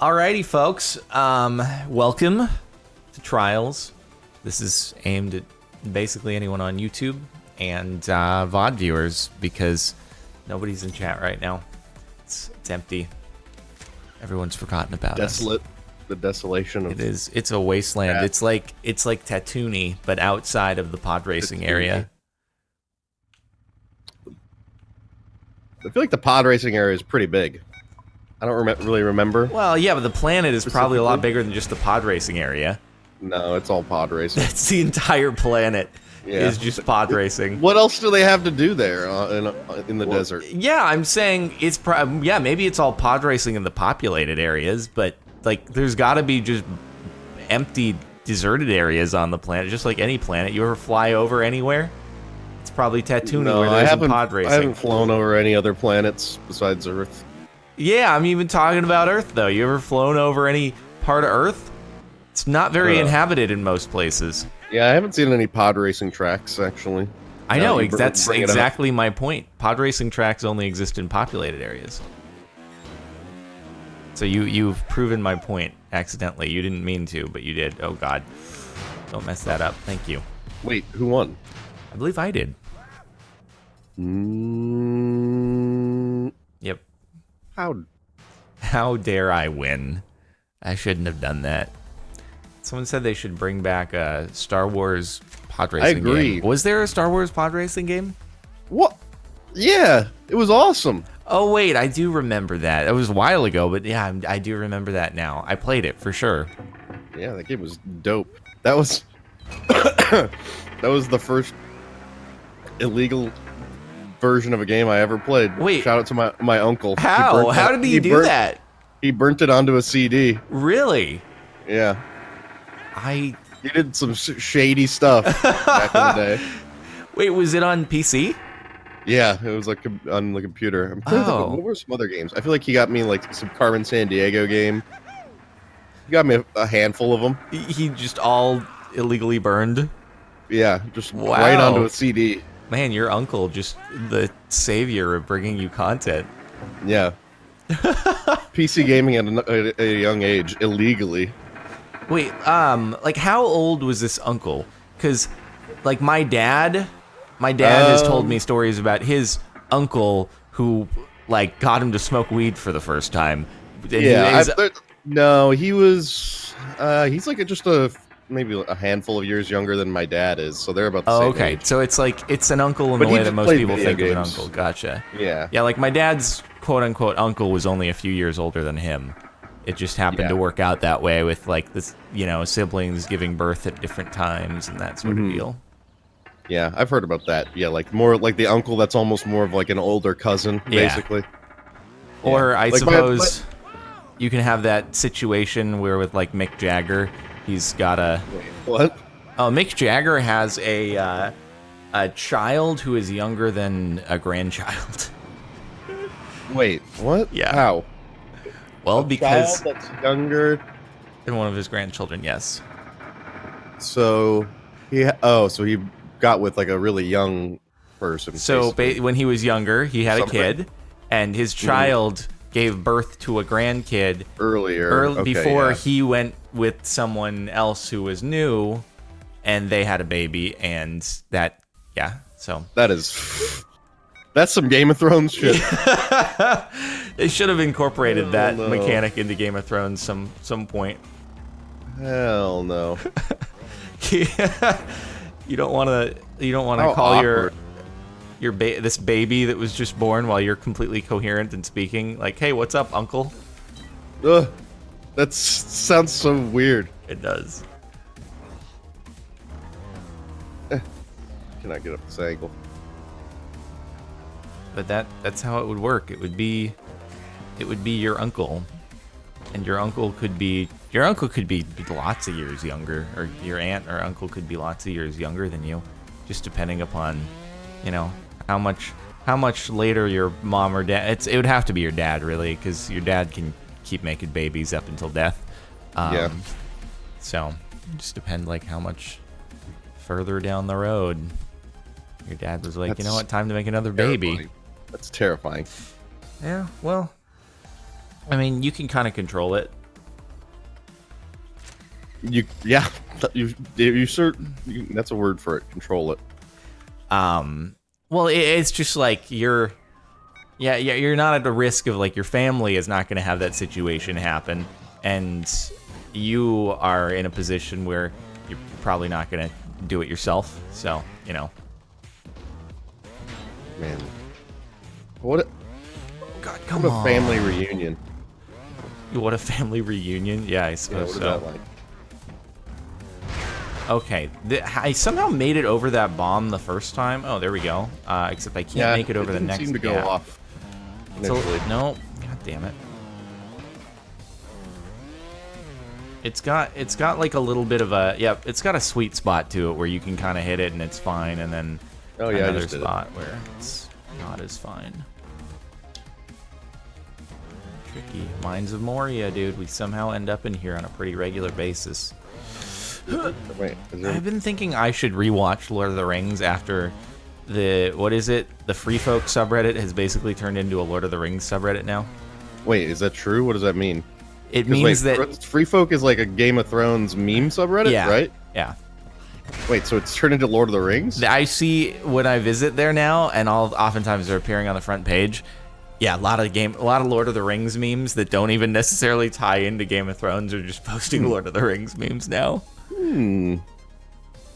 Alrighty, folks. Welcome to Trials. This is aimed at basically anyone on YouTube and VOD viewers because nobody's in chat right now. It's empty. Everyone's forgotten about Desolate. us. The desolation of It is. It's a wasteland. Yeah. It's like Tatooine, but outside of the pod racing area. I feel like the pod racing area is pretty big. I don't really remember. Well, yeah, but the planet is probably a lot bigger than just the pod racing area. No, it's all pod racing. It's the entire planet is just pod racing. What else do they have to do there in the desert? Yeah, I'm saying it's maybe it's all pod racing in the populated areas, but like there's got to be just empty, deserted areas on the planet, just like any planet. You ever fly over anywhere? It's probably Tatooine where there's pod racing. I haven't flown over any other planets besides Earth. Yeah, I'm even talking about Earth, though. You ever flown over any part of Earth? It's not very inhabited in most places. Yeah, I haven't seen any pod racing tracks, actually. I know, that's exactly my point. Pod racing tracks only exist in populated areas. So you've proven my point accidentally. You didn't mean to, but you did. Oh, God. Don't mess that up. Thank you. Wait, who won? I believe I did. Yep. How dare I win? I shouldn't have done that. Someone said they should bring back a Star Wars pod racing game. I agree. Was there a Star Wars pod racing game? What? Yeah, it was awesome. Oh, wait, I do remember that. It was a while ago, but yeah, I do remember that now. I played it, for sure. Yeah, that game was dope. That was... that was the first illegal version of a game I ever played. Wait. Shout out to my uncle. How did he do that? He burnt it onto a CD. Really? Yeah. He did some shady stuff back in the day. Wait, was it on PC? Yeah, it was like on the computer. I'm trying to think, what were some other games? I feel like he got me like some Carmen Sandiego game. He got me a handful of them. He just all illegally burned? Yeah, just right onto a CD. Man, your uncle, just the savior of bringing you content. Yeah. PC gaming at a young age, illegally. Wait, like how old was this uncle? Because, like my dad has told me stories about his uncle who, like, got him to smoke weed for the first time. And no, he was, he's like maybe a handful of years younger than my dad is, so they're about the same okay. age. So it's like, it's an uncle in the way that most people think of an uncle. Gotcha. Yeah. Yeah, like my dad's quote-unquote uncle was only a few years older than him. It just happened to work out that way with, like, this, siblings giving birth at different times and that sort of deal. Yeah, I've heard about that. Yeah, like more like the uncle that's almost more of like an older cousin, basically. Or I suppose you can have that situation where with, like, Mick Jagger, he's got a... Wait, what? Oh, Mick Jagger has a child who is younger than a grandchild. Wait, what? Yeah. How? Well, because... child that's younger than one of his grandchildren, yes. So, he got with, like, a really young person. So, when he was younger, he had a kid, and his child gave birth to a grandkid before he went with someone else who was new, and they had a baby, and that, so... That's some Game of Thrones shit. They should have incorporated that mechanic into Game of Thrones some point. Hell no. You don't want to call this baby that was just born while you're completely coherent and speaking like, "Hey, what's up, uncle?" Ugh, that sounds so weird. It does. Can I get up this angle? But that's how it would work. It would be your uncle, and your uncle could be lots of years younger, or your aunt or uncle could be lots of years younger than you, just depending upon, how much later your mom or dad. It would have to be your dad, really, because your dad can keep making babies up until death. So it just depend like how much further down the road your dad was like, you know what, time to make another baby. That's terrifying. Yeah, well, I mean, you can kind of control it. Yeah, you sort. That's a word for it. Control it. Well, it's just like you're not at the risk of like your family is not going to have that situation happen, and you are in a position where you're probably not going to do it yourself. So, you know. Man. What God, a come on. family reunion. What a family reunion? Yeah, I suppose what is so. that like? Okay, I somehow made it over that bomb the first time. Oh, there we go. Except I can't make it over the next. Seem to go off. No, god damn it. It's got like a little bit of a it's got a sweet spot to it where you can kind of hit it and it's fine, and then another spot where it's not as fine. Tricky. Mines of Moria, dude. We somehow end up in here on a pretty regular basis. Wait, I've been thinking I should rewatch Lord of the Rings after the the Free Folk subreddit has basically turned into a Lord of the Rings subreddit now. Wait, is that true? What does that mean? It means that Free Folk is like a Game of Thrones meme subreddit, right? Yeah. Wait, so it's turned into Lord of the Rings? I see when I visit there now, and oftentimes they're appearing on the front page. Yeah, a lot of Lord of the Rings memes that don't even necessarily tie into Game of Thrones are just posting Lord of the Rings memes now.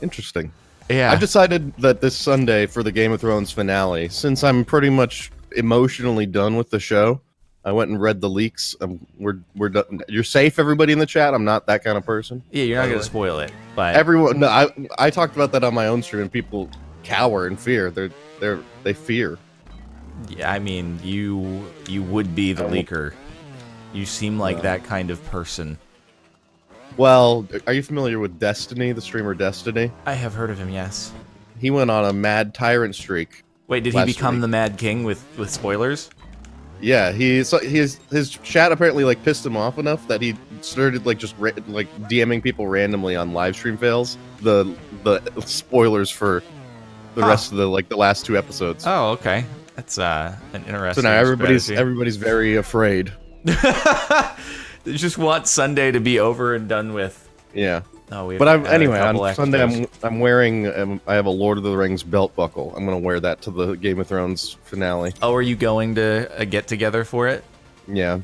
Interesting. Yeah. I've decided that this Sunday for the Game of Thrones finale, since I'm pretty much emotionally done with the show, I went and read the leaks. We're done. You're safe, everybody in the chat. I'm not that kind of person. Yeah, you're not going to spoil it, but everyone. No, I talked about that on my own stream, and people cower in fear. They fear. Yeah, I mean, you would be the leaker. You seem like that kind of person. Well, are you familiar with Destiny, the streamer Destiny? I have heard of him, yes. He went on a mad tyrant streak. Wait, did he become the Mad King with spoilers? Yeah, his chat apparently like pissed him off enough that he started like just like DMing people randomly on live stream fails. The spoilers for the rest of the last 2 episodes. Oh, okay. That's an interesting. So now everybody's very afraid. They just want Sunday to be over and done with. Yeah. Oh, but anyway, on Sunday I'm wearing I have a Lord of the Rings belt buckle. I'm gonna wear that to the Game of Thrones finale. Oh, are you going to get together for it? Yeah.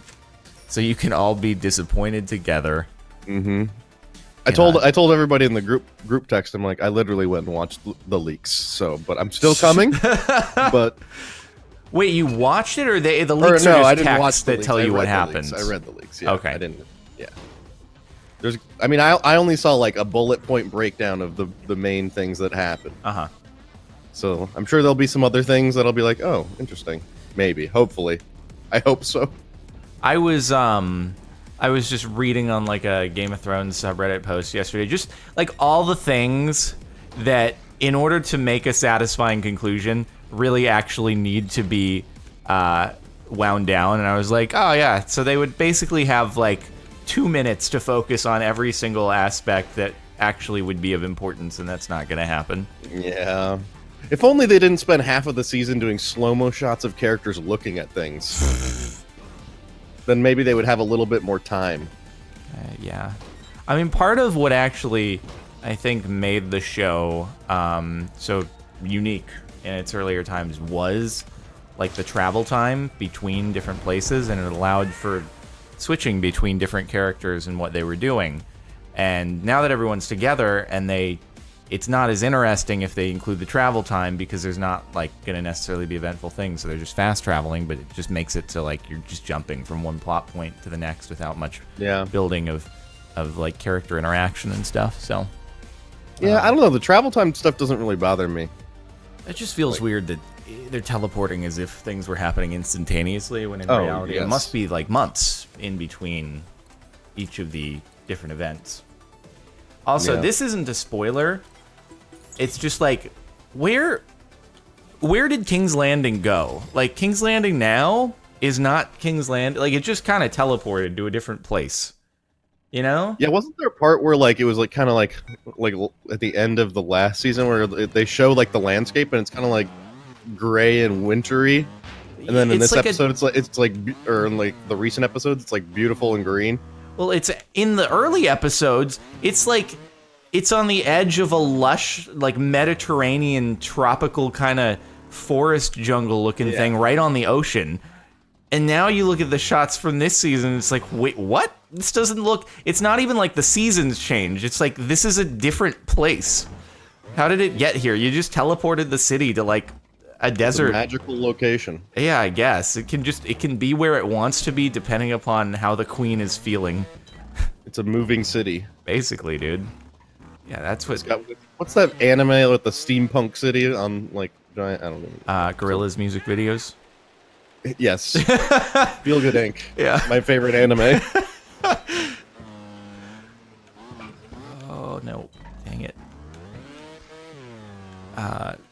So you can all be disappointed together. Mm-hmm. I told everybody in the group text. I'm like, I literally went and watched the leaks. So, but I'm still coming. But. Wait, you watched it, or the leaks are just texts that tell you what happens? I read the leaks. Yeah, okay. I didn't. Yeah. I only saw like a bullet point breakdown of the main things that happened. So I'm sure there'll be some other things that'll be like, oh, interesting. Maybe, hopefully, I hope so. I was just reading on like a Game of Thrones subreddit post yesterday, just like all the things that, in order to make a satisfying conclusion, really actually need to be wound down. And I was like, oh yeah, so they would basically have like 2 minutes to focus on every single aspect that actually would be of importance, and that's not going to happen. Yeah. If only they didn't spend half of the season doing slow-mo shots of characters looking at things. Then maybe they would have a little bit more time. Yeah. I mean, part of what actually, I think, made the show so unique in its earlier times was like the travel time between different places, and it allowed for switching between different characters and what they were doing. And now that everyone's together, and it's not as interesting if they include the travel time, because there's not like gonna necessarily be eventful things, so they're just fast traveling, but it just makes it to like you're just jumping from one plot point to the next without much building of like character interaction and stuff. So yeah, I don't know, the travel time stuff doesn't really bother me. It just feels weird that they're teleporting as if things were happening instantaneously, when in reality it must be like months in between each of the different events. Also, this isn't a spoiler. It's just like, where did King's Landing go? Like, King's Landing now is not King's Landing. Like, it just kind of teleported to a different place. You know? Yeah, wasn't there a part where like it was like kind of like at the end of the last season where they show like the landscape and it's kind of like gray and wintry, and then in this episode it's like or in like the recent episodes it's like beautiful and green. Well, it's in the early episodes. It's like it's on the edge of a lush, like Mediterranean tropical kind of forest jungle looking thing right on the ocean. And now you look at the shots from this season, it's like, wait, what? This doesn't look, it's not even like the seasons change. It's like, this is a different place. How did it get here? You just teleported the city to like a desert. It's a magical location. Yeah, I guess. It can be where it wants to be depending upon how the queen is feeling. It's a moving city. Basically, dude. Yeah, that's what... What's that anime with the steampunk city on, like, giant... I don't know. Gorillas music videos? Yes. Feel Good Inc. Yeah. My favorite anime. Oh, no. Dang it.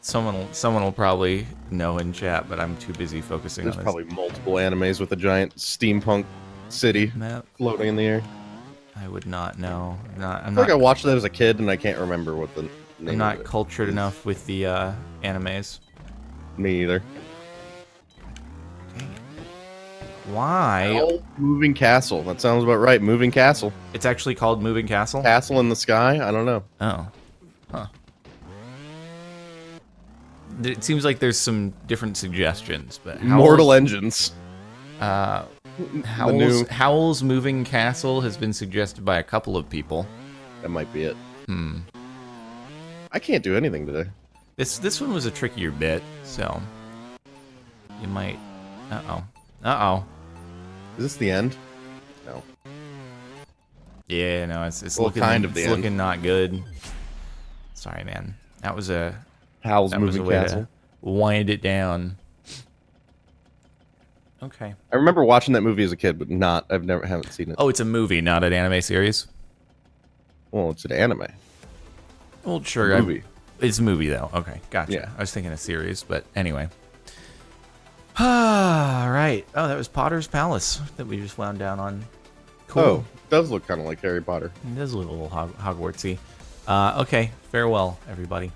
Someone will probably know in chat, but I'm too busy focusing There's on this. probably multiple animes with a giant steampunk city Map. floating in the air. I would not know. I feel like I watched that as a kid and I can't remember what the name I'm not of it cultured is. enough with the animes. Me either. Dang it. Why? Oh, Moving Castle. That sounds about right. Moving Castle. It's actually called Moving Castle? Castle in the sky? I don't know. Oh. Huh. It seems like there's some different suggestions, but Mortal Engines. Howl's Moving Castle has been suggested by a couple of people. That might be it. I can't do anything today. This one was a trickier bit, so you might. Uh-oh. Is this the end? No. Yeah, no, it's Well, looking kind of the it's end. looking not good. Sorry, man. That was a Howl's that was a Moving way Castle. to wind it down. Okay. I remember watching that movie as a kid, but haven't seen it. Oh, it's a movie, not an anime series. Well, it's an anime. Well, sure. Movie. It's a movie, though. Okay, gotcha. Yeah. I was thinking a series, but anyway. All right. Oh, that was Potter's Palace that we just wound down on. Cool. Oh, it does look kind of like Harry Potter. It does look a little Hogwartsy. Okay, farewell, everybody.